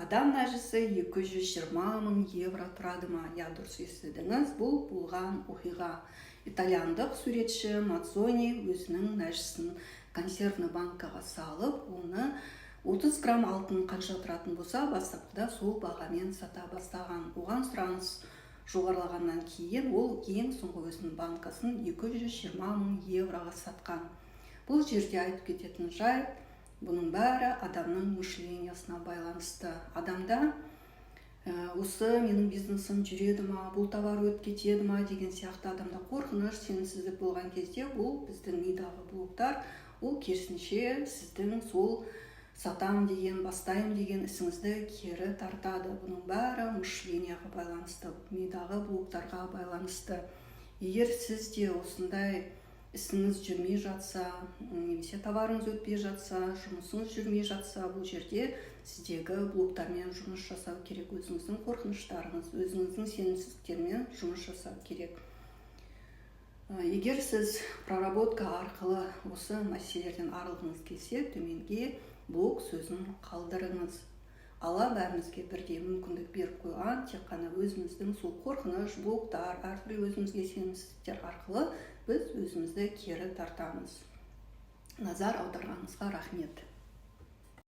Адам нәжісі 220 мың евро тұрады ма? Я дұрыс естідіңіз, бұл болған оқиға. Итальяндық суретші Мацони өзінің нәжісін консервный банкаға салып, оны 30 грамм алтын қанша тұратын болса, бастапқыда сол бағамен сата бастаған. Оған сұраныс жоғарылағаннан кейін ол ең соңғы өзінің банкасын 220 мың евроға сатқан. Бұл жерде айтып кететін жайт, бұның бәрі адамның мышлениясына байланысты. Адамда осы менің бизнесім жүреді ма, бұл товар өтіп кетеді ма деген сияқты адамда қорқыныш, сенімсіздік болған кезде бұл біздің мидағы блоктар, ол керісінше сіздің сол сатам деген, бастайым деген ісіңізді кері тартады. Бұның бәрі мышленияға байланысты, мидағы блоктарға байланысты. Егер сізде осындай ісіңіз жүрмей жатса, немесе товарыңыз өтпей жатса, жұмысыңыз жүрмей жатса, бұл жерде сіздегі блоктармен жұмыс жасау керек. Өзіңіздің қорқыныштарыңыз, өзіңіздің сенімсіздіктермен жұмыс жасау керек. Егер сіз проработка арқылы осы мәселелерден арылғыңыз келсе, төменге блок сөзін қалдырыңыз. Алла бәрімізге бірдей мүмкіндік беріп қойған, тек қана өзіміздің сол қорқыныш, блоктар, әртүрлі өзімізге сенімсіздіктер арқылы біз өзімізді кері тартамыз. Назар аударғаныңызға рахмет.